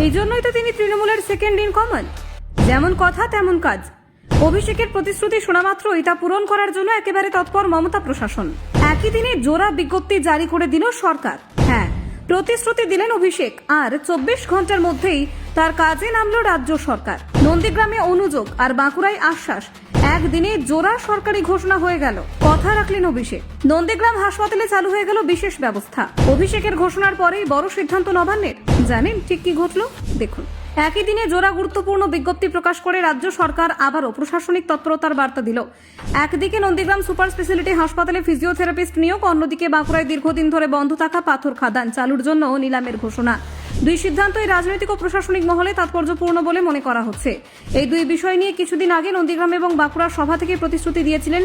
এই জন্যই তো তিনি তৃণমূলের সেকেন্ড ইন কমান্ড। যেমন কথা তেমন কাজ। অভিষেকের প্রতিশ্রুতি শোনা মাত্রই তা পূরণ করার জন্য একেবারে তৎপর মমতা প্রশাসন। একই দিনে জোড়া বিজ্ঞপ্তি জারি করে দিল সরকার। হ্যাঁ, প্রতিশ্রুতি দিলেন অভিষেক, আর 24 ঘন্টার মধ্যেই তার কাজে নামলো রাজ্য সরকার। নন্দীগ্রামে অনুযোগ আর বাঁকুড়ায় আশ্বাস, একদিনে জোড়া সরকারি ঘোষণা হয়ে গেল। কথা রাখলেন অভিষেক। নন্দীগ্রাম হাসপাতালে চালু হয়ে গেল বিশেষ ব্যবস্থা। অভিষেকের ঘোষণার পরেই বড় সিদ্ধান্ত নবান্নের। জানেন ঠিক কি ঘটল? দেখুন। একই দিনে জোড়া গুরুত্বপূর্ণ বিজ্ঞপ্তি প্রকাশ করে রাজ্য সরকার আবারও প্রশাসনিক তৎপরতার বার্তা দিল। একদিকে নন্দীগ্রাম সুপার স্পেশালিটি হাসপাতালে ফিজিওথেরাপিস্ট নিয়োগ, অন্যদিকে বাঁকুড়ায় দীর্ঘদিন ধরে বন্ধ থাকা পাথর খাদান চালুর জন্য নিলামের ঘোষণা। দুই সিদ্ধান্তই রাজনৈতিক ও প্রশাসনিক মহলে তাৎপর্যপূর্ণ বলে মনে করা হচ্ছে। এই দুই বিষয় নিয়ে কিছুদিন আগে নন্দীগ্রাম এবং বাঁকুড়ার সভা থেকে প্রতিশ্রুতি দিয়েছিলেন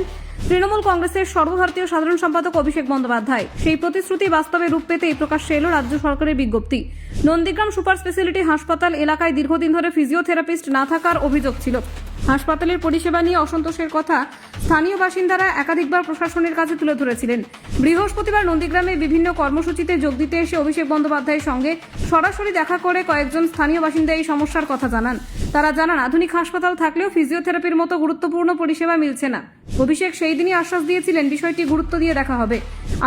তৃণমূল কংগ্রেসের সর্বভারতীয় সাধারণ সম্পাদক অভিষেক বন্দ্যোপাধ্যায়। সেই প্রতিশ্রুতি বাস্তবে রূপ পেতে এই প্রকাশ্যে এলো রাজ্য সরকারের বিজ্ঞপ্তি। নন্দীগ্রাম সুপার স্পেশালিটি হাসপাতাল এলাকায় দীর্ঘদিন ধরে ফিজিওথেরাপিস্ট না থাকার অভিযোগ ছিল। হাসপাতালের পরিষেবা নিয়ে অসন্তোষের কথা স্থানীয় বাসিন্দারা একাধিকবার প্রশাসনের কাছে তুলে ধরেছিলেন। বৃহস্পতিবার নন্দীগ্রামে বিভিন্ন কর্মসূচিতে যোগ দিতে এসে অভিষেক বন্দ্যোপাধ্যায়ের সঙ্গে সরাসরি দেখা করে কয়েকজন স্থানীয় বাসিন্দা এই সমস্যার কথা জানান। তারা জানান, আধুনিক হাসপাতাল থাকলেও ফিজিওথেরাপির মতো গুরুত্বপূর্ণ পরিষেবা মিলছে না। অভিষেক সেই দিনই আশ্বাস দিয়েছিলেন বিষয়টি গুরুত্ব দিয়ে দেখা হবে।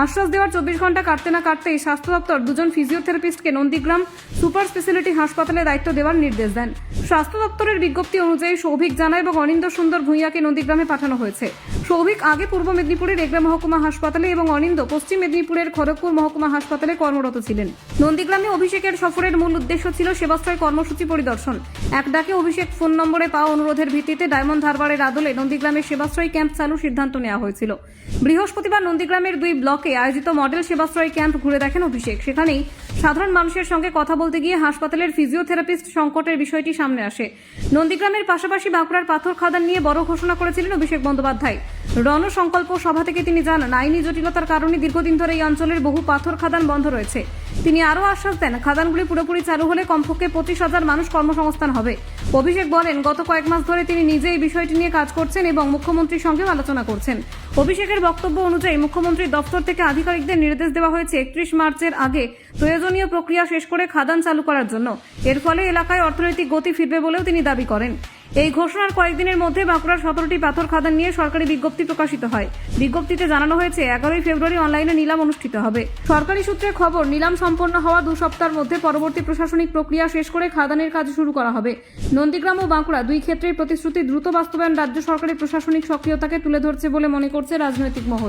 আশ্বাস দেওয়ার 24 ঘন্টা কাটতে না কাটতেই স্বাস্থ্য দপ্তর দুজন ফিজিওথেরাপিস্টকে নন্দীগ্রাম সুপার স্পেশালিটি হাসপাতালে দায়িত্ব দেওয়ার নির্দেশ দেন। স্বাস্থ্য দপ্তরের বিজ্ঞপ্তি অনুযায়ী সৌভিক জানা এবং অনিন্দ সুন্দর ভূঁইয়াকে নন্দীগ্রামে পাঠানো হয়েছে। সৌভিক আগে পূর্ব মেদিনীপুরের এগরা মহকুমা হাসপাতালে এবং অনিন্দ পশ্চিম মেদিনীপুরের খড়গপুর মহকুমা হাসপাতালে কর্মরত ছিলেন। নন্দীগ্রামে অভিষেকের সফরের মূল উদ্দেশ্য ছিল সেবাশ্রয় কর্মসূচি পরিদর্শন। এক ডাকে অভিষেক ফোন নম্বরে পাওয়া অনুরোধের ভিত্তিতে ডায়মন্ড হারবারের আদলে নন্দীগ্রামে সেবাশ্রয় ক্যাম্প চালুর সিদ্ধান্ত নেওয়া হয়েছিল। বৃহস্পতিবার নন্দীগ্রামের 2 ব্লকে আয়োজিত মডেল সেবাশ্রয় ক্যাম্প ঘুরে দেখেন অভিষেক। সেখানেই সাধারণ মানুষের সঙ্গে কথা বলতে গিয়ে হাসপাতালের ফিজিওথেরাপিস্ট সংকটের বিষয়টি সামনে আসে। নন্দীগ্রামের পাশাপাশি বাঁকুড়ার পাথর খাদান নিয়ে বড় ঘোষণা করেছিলেন অভিষেক বন্দ্যোপাধ্যায়। রণসংকল্প সভা থেকে তিনি জানান, আইনি জটিলতার কারণে দীর্ঘদিন ধরে এই অঞ্চলের বহু পাথর খাদান বন্ধ রয়েছে। তিনি আরও আশ্বাস দেন, খাদানগুলি পুরোপুরি চালু হলে কমপক্ষে 25,000 মানুষ কর্মসংস্থান হবে। অভিষেক বলেন, গত কয়েক মাস ধরে তিনি নিজে এই বিষয়টি নিয়ে কাজ করছেন এবং মুখ্যমন্ত্রীর সঙ্গেও আলোচনা করছেন। অভিষেকের বক্তব্য অনুযায়ী মুখ্যমন্ত্রীর দপ্তর থেকে আধিকারিকদের নির্দেশ দেওয়া হয়েছে 31 মার্চের আগে প্রয়োজনীয় প্রক্রিয়া শেষ করে খাদান চালু করার জন্য। এর ফলে এলাকায় অর্থনৈতিক গতি ফিরবে বলেও তিনি দাবি করেন। এই ঘোষণার কয়েকদিনের মধ্যে বাঁকুড়ার 17টি পাথর খাদান নিয়ে সরকারি বিজ্ঞপ্তি প্রকাশিত হয়। বিজ্ঞপ্তিতে জানানো হয়েছে 11 ফেব্রুয়ারি অনলাইনে নিলাম অনুষ্ঠিত হবে। সরকারি সূত্রে খবর, নিলাম সম্পন্ন হওয়া 2 সপ্তাহের মধ্যে পরবর্তী প্রশাসনিক প্রক্রিয়া শেষ করে খাদানের কাজ শুরু করা হবে। নন্দীগ্রাম ও বাঁকুড়া দুই ক্ষেত্রেই প্রতিশ্রুতি দ্রুত বাস্তবায়ন রাজ্য সরকারের প্রশাসনিক সক্রিয়তাকে তুলে ধরছে বলে মনে করছে রাজনৈতিক মহল।